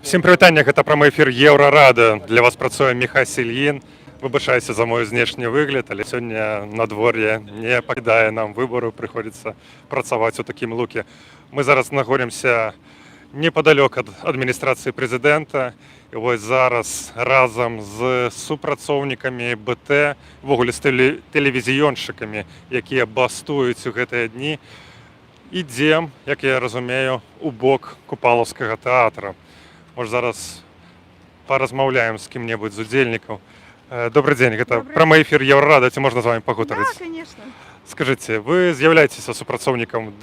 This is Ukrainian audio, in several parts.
Всім привітання, гэта прамы эфір Еўрарада. Для вас працуе Міхась Ільін. Выбачайце за мой знешні выгляд, але сёння надвор'е не пакідае нам выбору, прыходзіцца працаваць у такім луке. Мы зараз знаходзімся непадалёк ад адміністрацыі прэзідэнта. І вось зараз разам з супрацоўнікамі БТ, ввогуле з тэлевізіёншчыкамі, якія бастуюць у гэтыя дні, ідзем, як я разумею, у бок Купалаўскага тэатра. Может, зараз поразмаўляем з кім-небудзь з удзельнікаў. Добрый день, это прамы эфір Еўрарада, ці можна з вами пагутарыць? Да, конечно. Скажите, вы з'яўляецеся супрацоўнікам,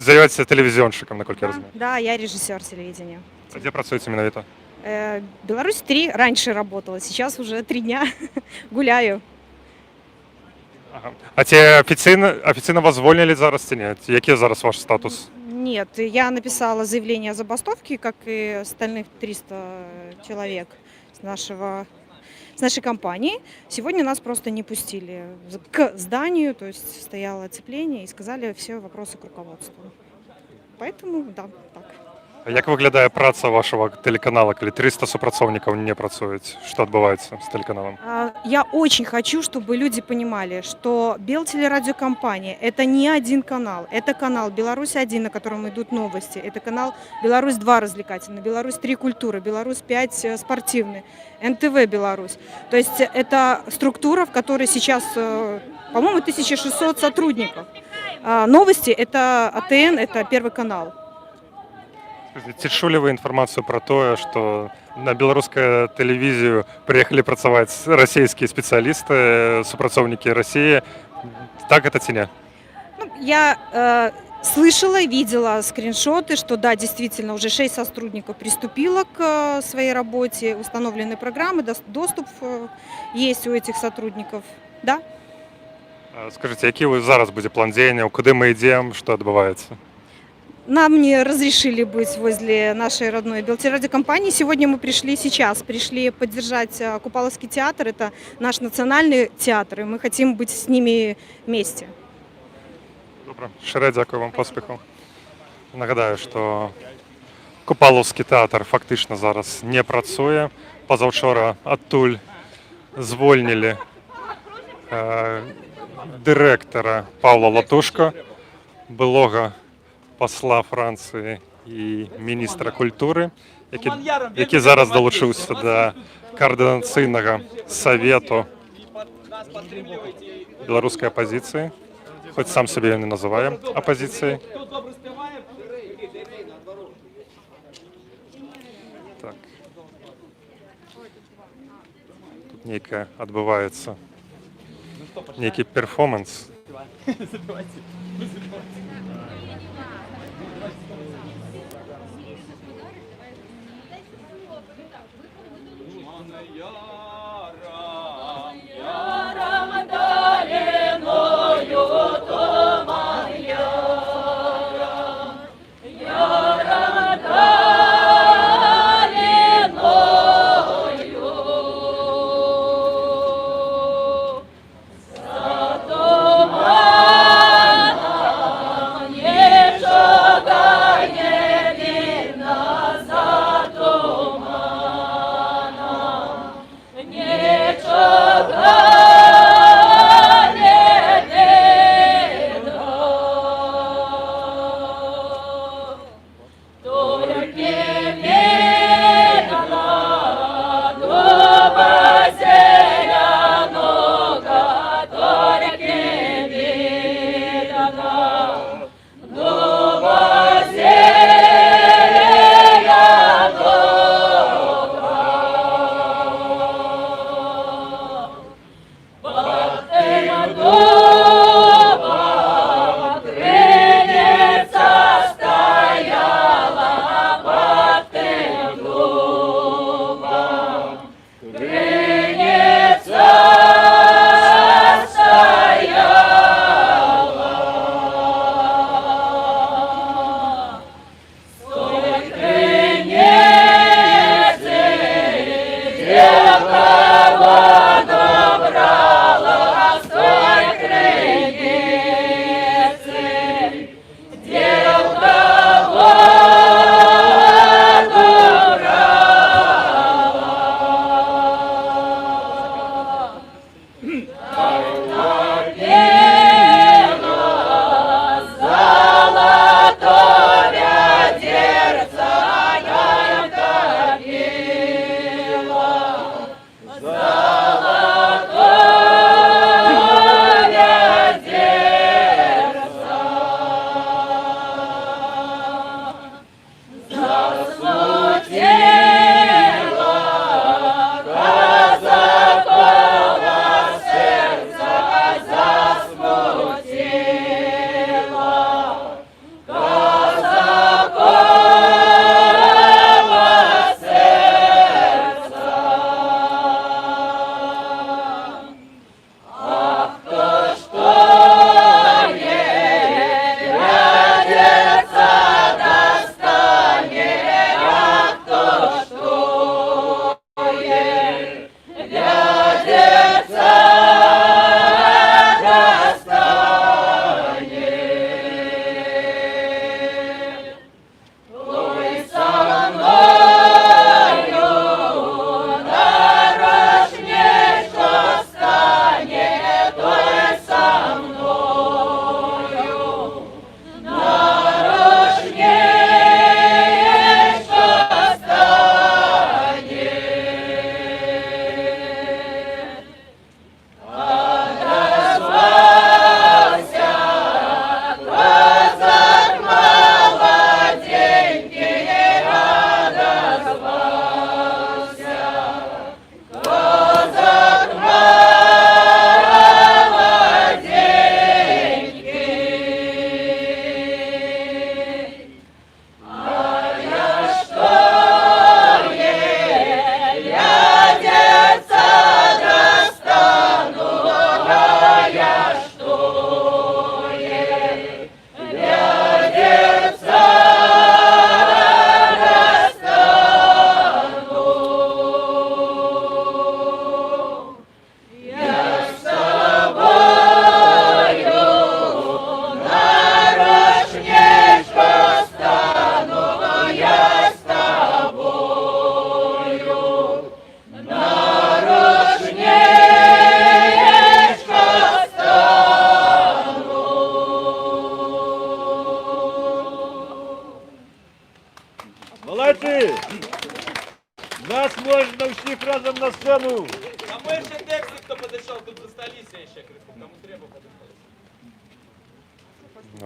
з'яўляецеся тэлевізіёншчыкам, наколькі я разумею? Да, я режиссер телевидения. А где працуеце менавіта? Беларусь 3 раньше работала, сейчас уже 3 дня гуляю. Ага. А ці афіцыйна вас звольнілі зараз ці не? Які зараз ваш статус? Нет, я написала заявление о забастовке, как и остальных 300 человек с нашей компании. Сегодня нас просто не пустили к зданию, то есть стояло оцепление и сказали все вопросы к руководству. Поэтому, да, так. А як выглядае праца вашего телеканала, калі 300 супрацоўнікаў не працуюць? Что адбываецца з телеканалом? Я очень хочу, чтобы люди понимали, что Белтелерадиокомпания – это не один канал. Это канал «Беларусь-1», на котором идут новости. Это канал «Беларусь-2» развлекательный, «Беларусь-3» культура, «Беларусь-5» спортивный, НТВ «Беларусь». То есть это структура, в которой сейчас, по-моему, 1600 сотрудников. Новости – это АТН, это Первый канал. Ці чулі вы інфармацыю пра тое, што на беларускае тэлевізію прыехалі працаваць расійскія спецыялісты, супрацоўнікі России? Так это ці не? Я слышала, видела скриншоты, что да, действительно, уже 6 сотрудников приступило к своей работе, установлены программы, доступ есть у этих сотрудников, да. Скажите, який вы зараз будзе план дзеянняў, куды мы ідзем, што адбываецца? Нам не разрешили быть возле нашей родной Белтелерадиокомпании. Сегодня мы пришли поддержать Купаловский театр. Это наш национальный театр, и мы хотим быть с ними вместе. Добре, щире дякую вам, поспіху. Нагадаю, що Купаловський театр фактично зараз не працює. Позавчора адтуль звольнили директора Павла Латушко, былого посла Франції і міністра культури, який зараз долучився до координаційного совету білоруської опозиції, хоч сам себе не називає опозицією. Так. Тут некий відбувається некий перформанс. Молодці! Нас можна всіх разом на сцену! А ми ще тексти, хто підійшов, тут засталися ще, кому треба підійшов.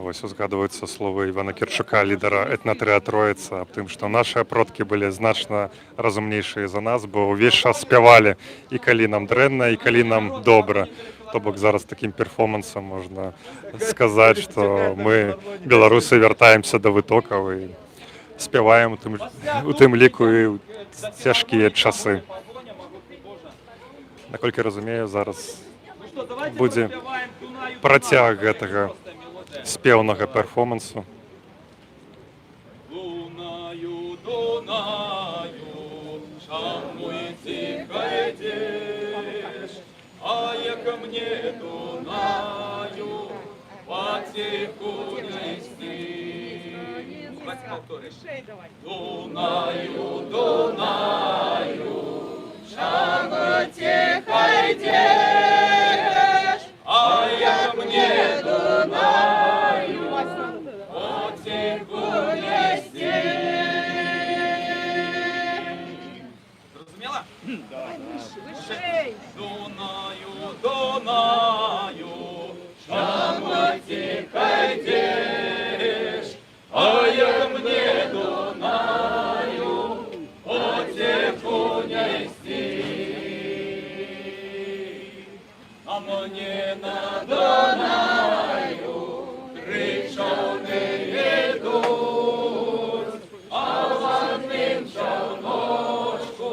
Ось узгадуються слова Івана Кірчука, лідера етнотріа Троїця, об тим, що наші продки були значно розумніші за нас, бо увесь час співали і коли нам дренно, і коли нам добре. Тобто зараз таким перформансом можна сказати, що ми, білоруси, вертаємося до витоків і співаємо у тим ліку і у тяжкі часи. Наскільки розумію, зараз буде протяг цього співного перформансу. Лунаю, Дунаю, шануйте, хайдеш, а я ко мне Дунаю, потиху нести. Дунаю, Дунаю, шануйте, хайдеш, а я ко мне Дунаю, потиху нести. Зрозуміла? Вище. Дунаю, Дунаю, шануйте, хайдеш, а я ко мне Дунаю, потиху нести. А мне на Дунаю кричали йдуть, а за ним човночку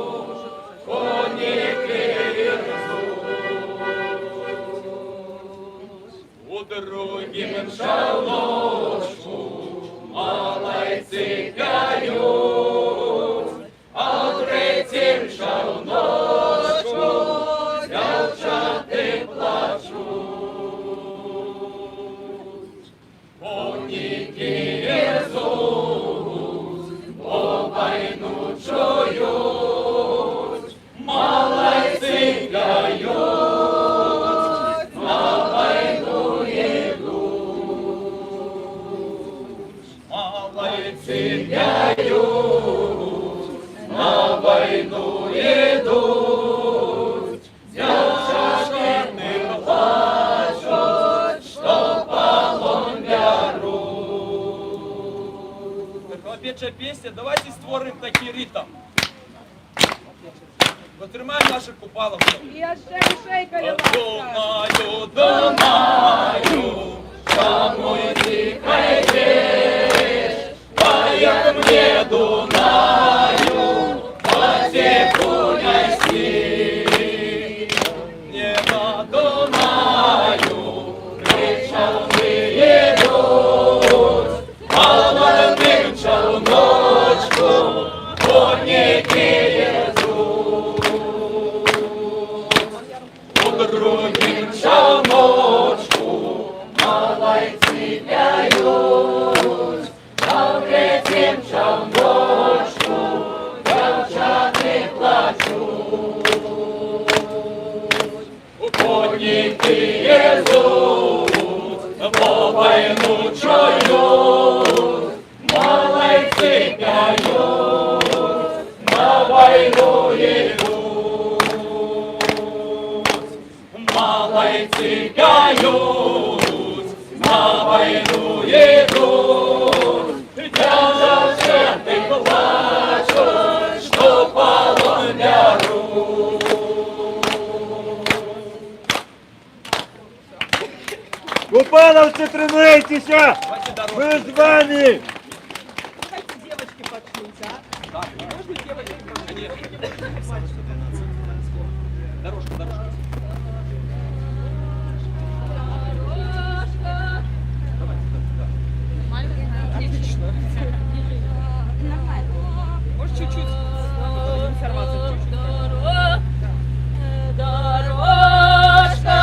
коніки рзуть. У другім човночку малайці п'ють, а в третім човночку дівчата плачуть. Коніки рзуть, обайну чують, малайці гають, на війну йдуть. Малайці гають, на війну йдуть, дівчата не плачуть, що полон беруть. Хлопеча пісня, давайте створимо такий ритм. Потримаємо наших купаловців. І ще шейка Дунаю, Дунаю, шануйте, хайдеш, а я ко мне Дунаю, потиху нести. Не на Дунаю кричали йдуть, а на ним човночку коніки рзуть. У другім човночку малайці п'ють, а в третім човночку дівчата плачуть. Коніки рзуть, по війну чують, малайці п'ють, на війну йдуть. Малайці п'ють, на війну йдуть, дівчата плачуть, що полон беруть. Купаловці, тренуйтеся! Ми з вами! девочки подшнуть, а? Так, можно девочки? Конечно. Дорожка, дорожка. Отлично. Может, чуть-чуть не сорваться, чуть-чуть. Дорожка,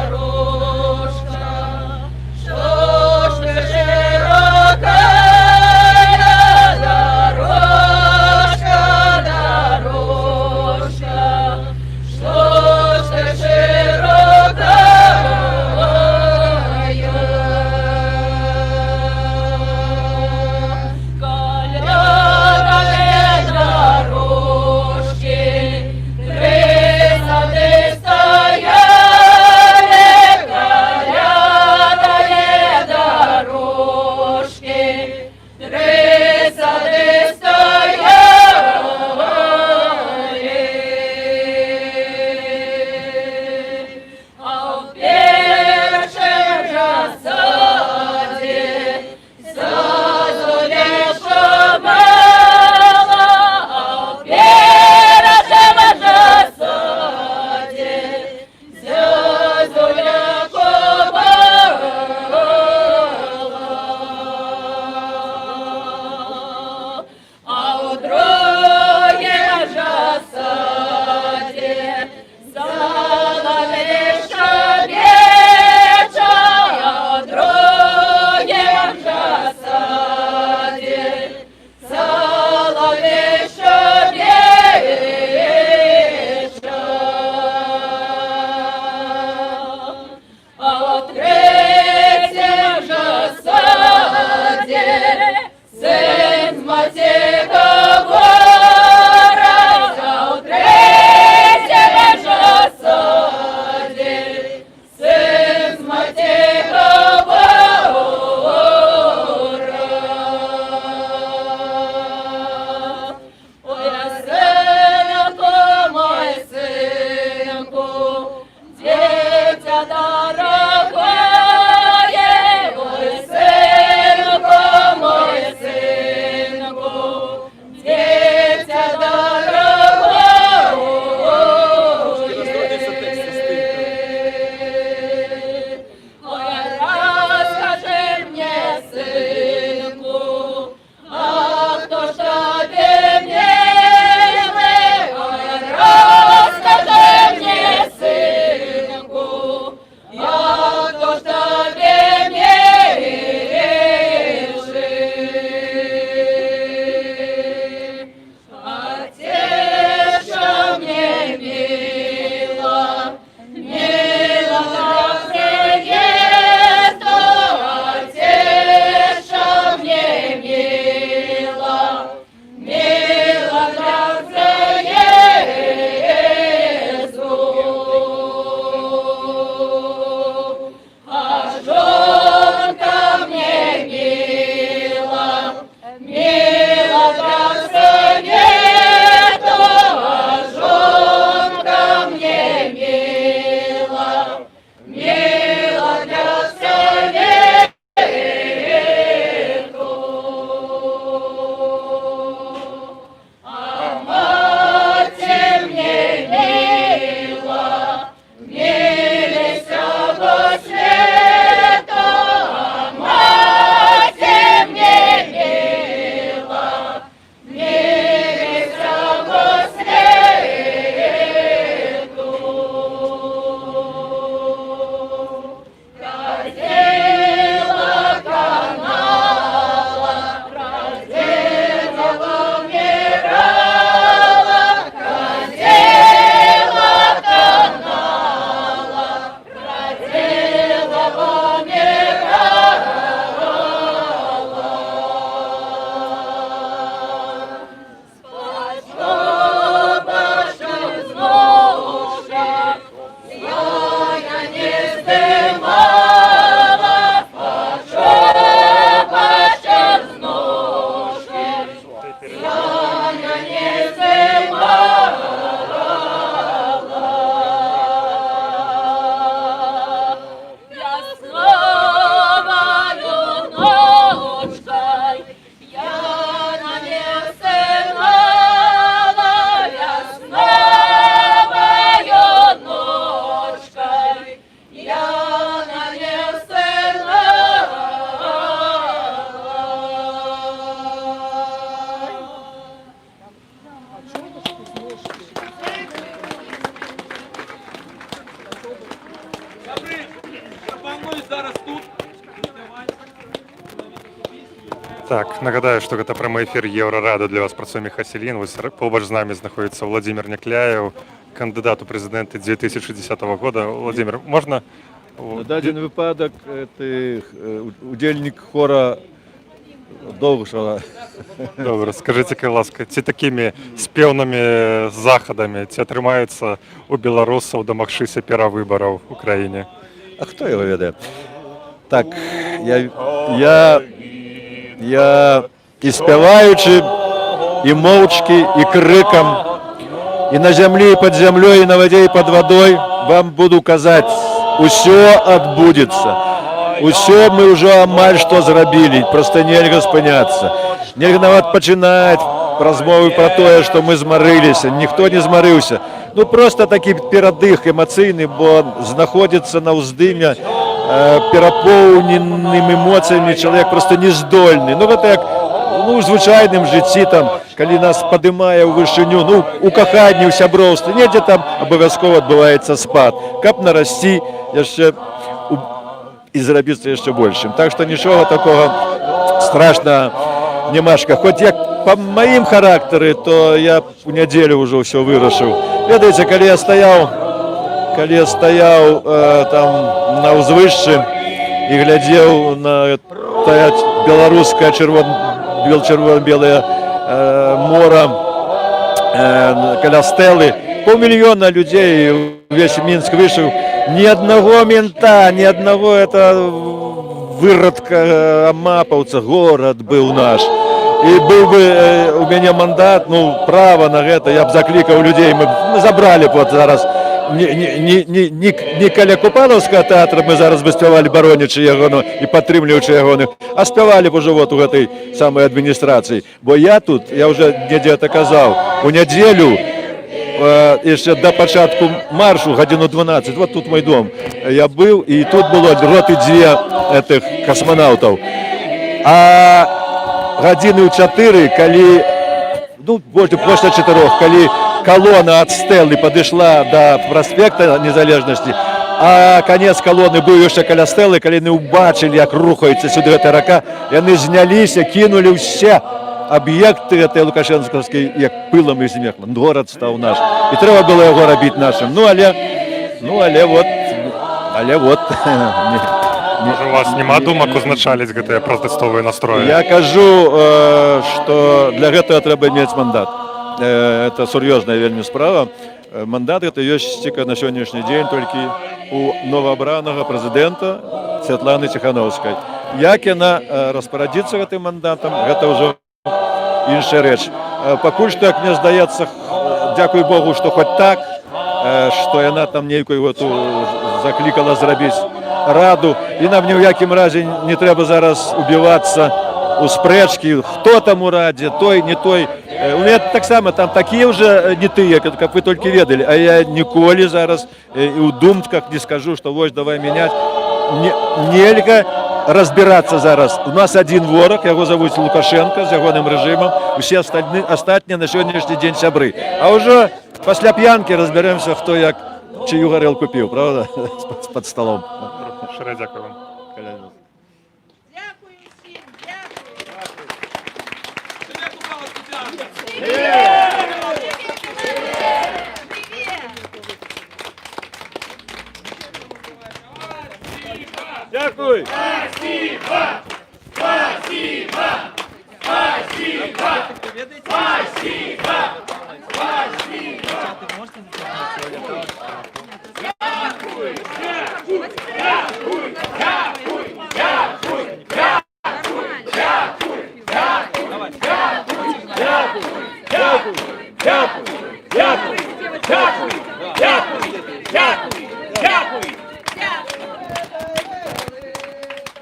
дорожка, что ж ты широкая дорожка, дорожка, что Так, нагадаю, што гэта прамы эфір Еўрарады. Для вас працуе Міхась Ільін. Вось побач з намі знаходзіцца Владзімір Някляеў, кандыдат у прэзідэнты 2010 года. Владзімір, можна? На дадзены выпадак удзельнік хора Довгушава. Добра, скажыце, калі ласка, ці такімі спеўнымі захадамі ці атрымаецца у беларусаў дамагчыся перавыбараў у краіне? А хто його веде? Так, я і спяваючи, і мовчки, і криком, і на землі, і під землею, і на воді, і під водою вам буду казати, усе відбудеться. Усе ми вже амаль що зробили, просто нельга спиняться. Нельга нават починати розмови про те, що ми змарилися, ніхто не змарився. Ну просто такий передих емоційний, бо знаходиться на уздимі переповненим емоціями чоловік просто не здольний. Ну, це як у звичайному житті, там, коли нас підіймає у вишеню, ну, у коханні, у сябровстві, ніде там обов'язково відбувається спад. Кап нарасти, ще і зробиться ще більшим. Так що нічого такого страшного немашка. Хоч як по моїм характеру, то я у неділю вже все вирішив. Ведаєте, коли я стояв там на узвищі і глядів на те білоруське червоно-біле море коля стели, 500 000 людей, весь Минск вышел, ни одного мента, ни одного выродка амаповца, город был наш. И был бы у меня мандат, ну, право на это, я бы закликал людей, мы забрали вот зараз, не каля Купаловского театра, мы зараз бы спевали Баронича Ягону и подтримливаючи Ягону, а спевали бы уже вот у этой самой администрации. Бо я тут, я уже где-то казал, у неделю, еще до початку маршу, годину 12, вот тут мой дом, я был, и тут было роты 2 этих космонавтов. А годины 4, коли, ну, больше 4, коли колонна от Стеллы подошла до проспекта Незалежности, а конец колонны был еще каля Стеллы, коли они убачили, как рухается сюда эта рака, и они знялись, кинули все объекты этой Лукашенковской, як пылом и смехом. Город стал наш. И треба было его робить нашим. Але вот. Може, у вас нема думак узначаліць гэтыя пратэстовыя настроі? Я кажу, что для этого треба иметь мандат. Это серьезная вельми справа. Мандат это есть тільки на сьогоднішній день только у новообраного президента Святланы Тихановской. Як вона розпорядиться этим мандатом, это уже інша реч. Покуль що, як мені здається, дякую Богу, що хоч так, що вона там нейкою закликала зробити раду, і нам ні в якому разі не треба зараз убиватися у спречки, хто там у раді, той, не той. У мене так само там такі вже не ті, як ви тільки ведали, а я ніколи зараз і у думках не скажу, що ось давай міняти. Нельга разбираться зараз. У нас один ворог, его зовут Лукашенко, с ягоным режимом. Все остальные на сегодняшний день сябры. А уже после пьянки разберемся, кто як чию горелку пил, правда? Под столом. Щиро дякую вам. Дякую всім, Дякую.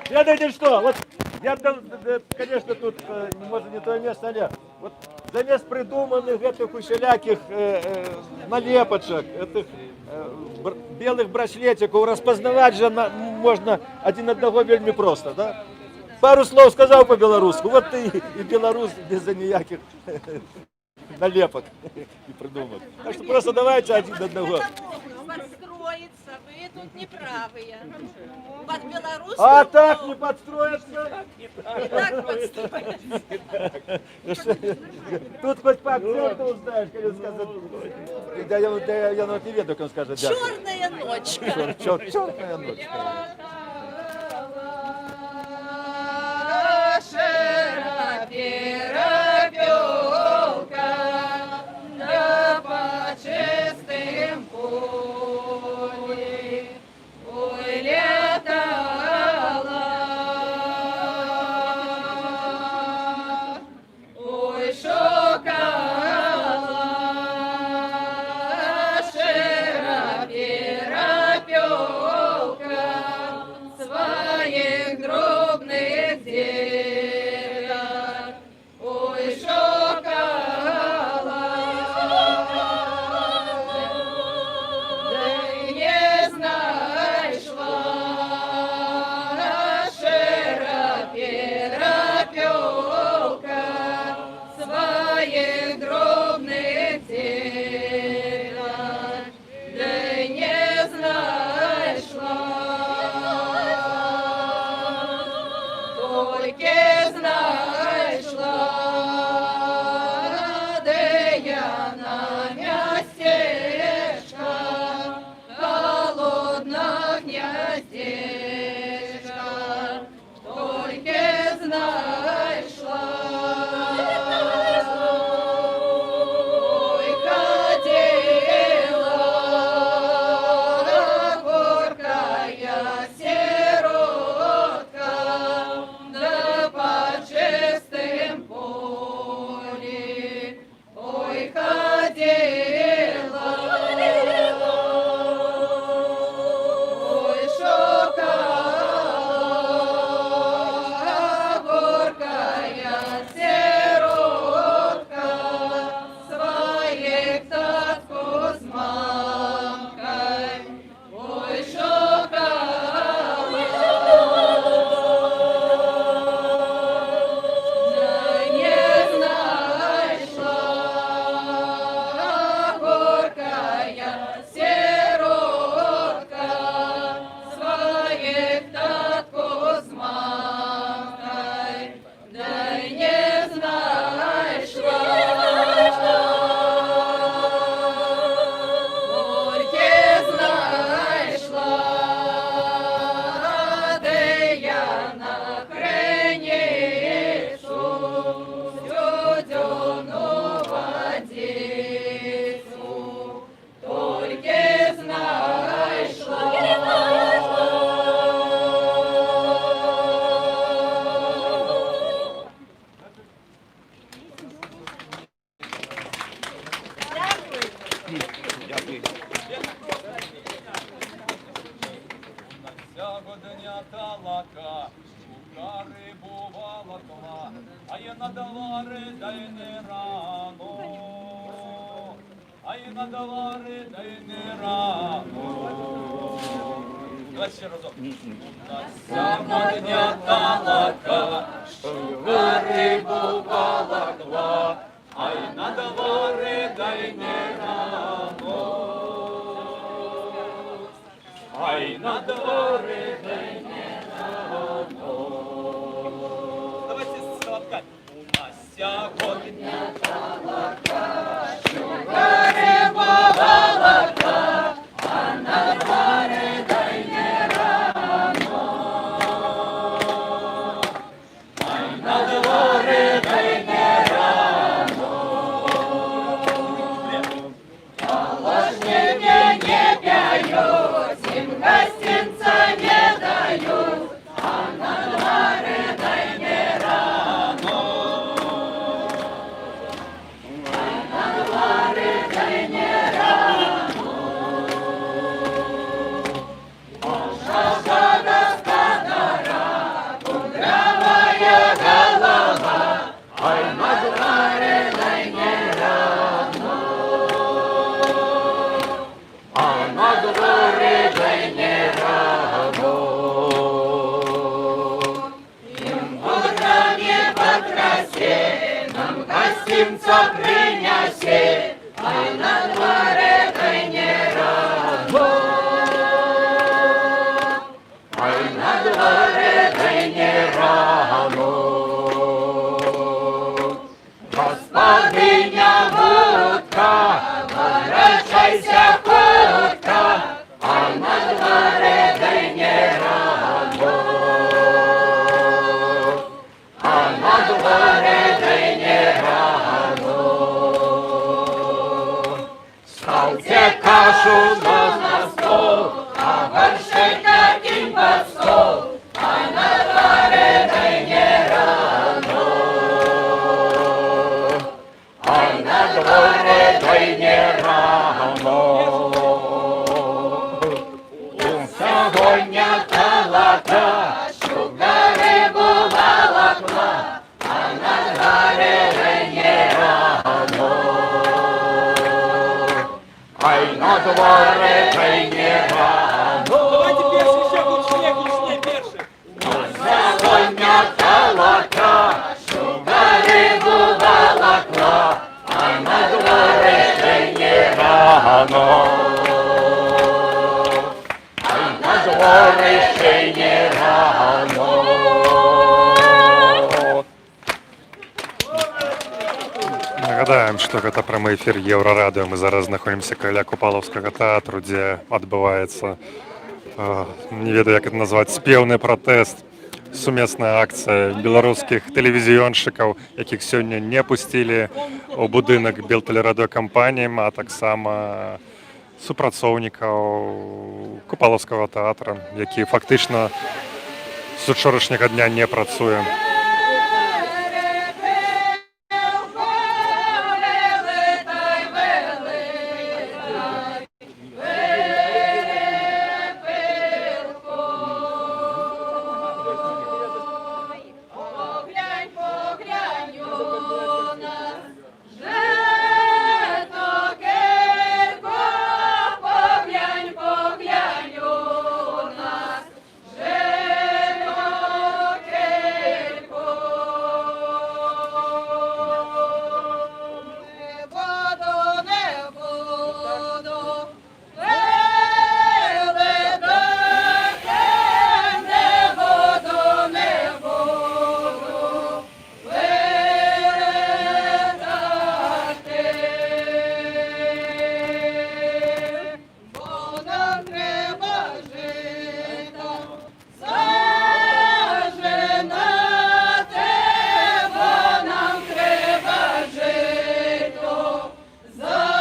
Следуйте, что? Вот я, конечно, тут, может, не то место, але вот замест придуманных этих усяляких налепочек, этих белых браслетиков, распознавать же можно один одного вельми просто, да? Пару слов сказал по-белорусски, вот ты и белорус без никаких налепок и придумок. Так что просто давайте один одного. Построиться, вы многие тут неправые. Под белорусскую А так мову не подстроиться? и так подстроиться. Тут хоть по акценту узнаешь, коли скажет. Да я на ответ, как он скажет. Черная ночка. Черная ночь. Своих дробных деток, ой, шокола, да не знайшла широперопелка своих дробных деток, да не знайшла. Только знайшла, де я на мястечка, холодна гнездечка, только знайшла. Ой, ходила горькая сиротка, да по чистым поле, ой, ходила, ой, шукала горькая сиротка своих татку с мамкой, ой, не знайшла горькая сиротка своих татку з мамкой, да не знайшла. Горьке знайшла, де я на криницю стюдену водицю, тільки знайшла. Сягодня талака, шука рибу волокла, а є надала рида й не рано, а є надала рида й не рано. Давай ще разок. Сягодня талака, шука рибу волокла, а й надала рида й не рано. Ай на дворі не рано. Давайте сладкать. У нас сьогодні талака, шука риба волока, а на дворі дай не рано. Ай на дворі дай не рано. Положники не п'ють, им гостинца не дают, а на дворе дай не рано. А на дворе дай не рано. Пожалуйста, господара, кудрявая голова, ай на дворе дай не рано. А на дворе дай не рано. Им утрами покрасе, нам гостинца принеси, а на дворе дай не рано. кашу нас на стол, а горшечка кинь под стол, а на дворе дай рано. А на дворе дай рано. Сьогодні колота, щоб на рибу волокла, а на дворе дай рано. Ай на дворе дай рано. Давайте перший ще гучніше, перший. Сьогодні колота, щоб на рибу волокла, а на дворе дай рано. Ай на дворе ще рано. Нагадаем, што гэта прамы эфір еўрарадыё. Мы зараз знаходзімся каля купалаўскага тэатру, дзе адбываецца, не ведаю, як это назваць, спеўны пратэст, сумесная акцыя беларускіх тэлевізіёншчыкаў, якіх сёння не пусцілі ў будынак белтэлерадыёкампаніі, а таксама супрацоўнікаў купалаўскага тэатра, які фактычна з учорашняга дня не працуе. Поглянь, поглянь у нас, же то кілько, поглянь, поглянь у нас, же то кілько. Не буду, не буду, великим, не буду, не буду. Бо нам треба жити, зажинати, бо нам треба жити, зажинати.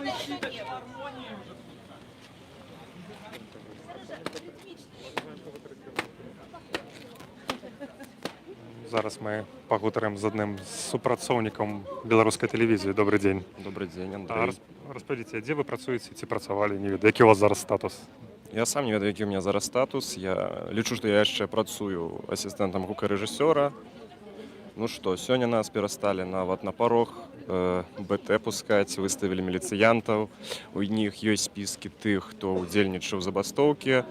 Наше віки, Зараз ми пагутарым з адным з супрацоўнікам беларускай тэлевізіі. Добрый дзень. Добрый день, А Андрей. распавядзіце, дзе вы працуеце ці працавалі, не ведаю, які у вас зараз статус? Я сам не ведаю, які у меня зараз статус. Я лічу, што я яшчэ працую асістэнтам гукарэжысёра. Ну что, сегодня нас перестали на порог БТ пускать, выставили міліцыянтаў. У них есть списки тых, хто удзельнічаў у забастоўкі.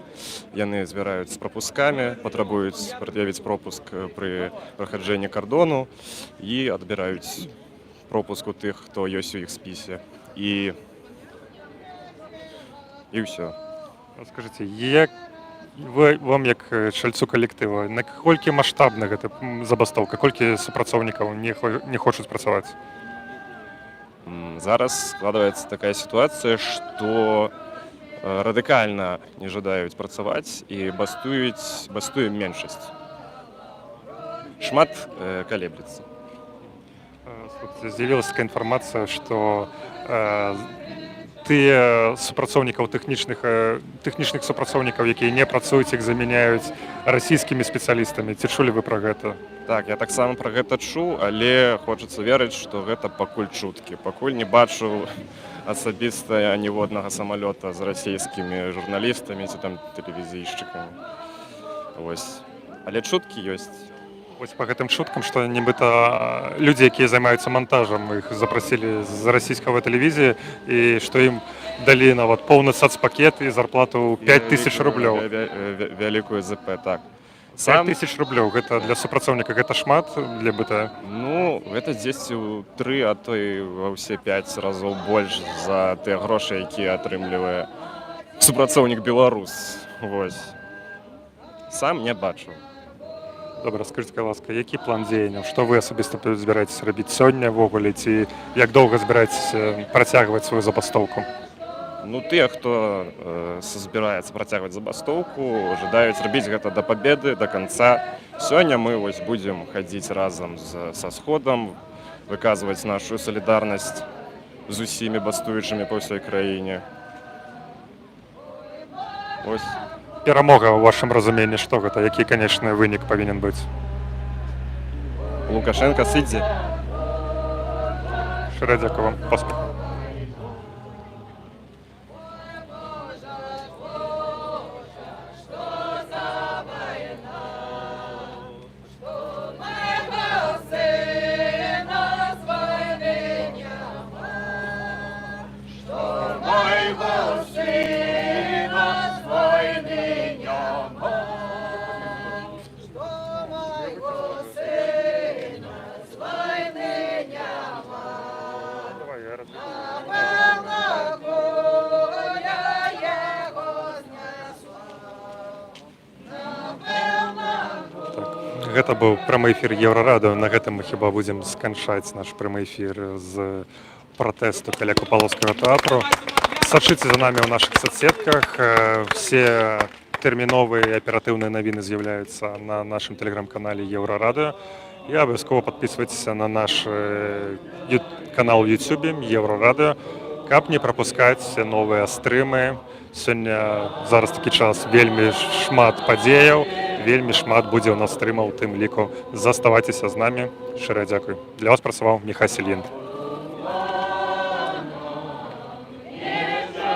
Яны збіраюць з пропускамі, патрабуюць прад'явіць пропуск пры праходжэнні кардону і адбіраюць пропуск у тых, хто ёсць у іх спісе. І ўсё. Скажите, вам як чальцу калектыва, наколькі маштабна гэта забастоўка, колькі супрацоўнікаў не хочуць працаваць? Зараз складывается такая ситуация, что радикально не жадаюць працаваць і бастуе меншасць. Шмат калеблецца. З'явілася такая інфармацыя, што тыя супрацоўнікаў тэхнічных супрацоўнікаў, якія не працуюць, іх замяняюць расійскімі спецыялістамі. Ці чулі вы пра гэта? Так, я таксама пра гэта чуў, але хочацца верыць, што гэта пакуль чуткі. Пакуль не бачу асабіста ніводнага самалёта з расійскімі журналістамі ці там тэлевізійшчыкамі. Вось. Але чуткі ёсць. Вось па гэтым чуткам, што нібыта людзі, якія займаюцца монтажам, іх запрасілі з расійскага тэлевізіі і што ім далі нават поўны сацпакет і зарплату 5000 рублёў. Вялікую ЗП, так. 5000 рублёў, гэта для супрацоўніка, гэта шмат для БТ? Ну, гэта дзесьці ў 3, а то і ва ўсе 5 разоў больш за тыя грошы, якія атрымлівае супрацоўнік беларус. Вось. Сам не бачу. Добра, скажыце, ласка, які план дзеянняў? Што вы асабіста збіраецеся рабіць сёння ўвогуле, ці як доўга збіраецеся працягваць сваю забастоўку? Ну, тыя, хто збіраецца працягваць забастоўку, жадаюць рабіць гэта да пабеды, да канца. Сёння мы вось будзем хадзіць разам са сходам, выказваць нашу салідарнасць з усімі бастуючымі па ўсёй краіне. Вось. Перамога ў вашым разуменні, што гэта? Які канечны вынік павінен быць? Лукашенка сыдзе. Шчыра дзякую вам. Поспеху. Гэта быў прамы эфір Еўрарада. На гэтым мы хіба будзем сканчаць наш прамы эфір з пратэсту каля Купалаўскага тэатру. Сачыце за намі ў нашых соцсетках. Все тэрміновыя і аператыўныя навіны з'яўляюцца на нашым тэлеграм-канале Еўрарада. І абавязкова падпісвайцеся на наш канал у Ютубе Еўрарада, каб не прапускаць новыя стрымы. Сёння зараз такі час, вельмі шмат падзеяў, вельмі шмат будзе ў нас стрымаў, у тым ліку. Заставайцеся з намі. Шчыра дзякуй. Для вас працаваў Міхась Ільін.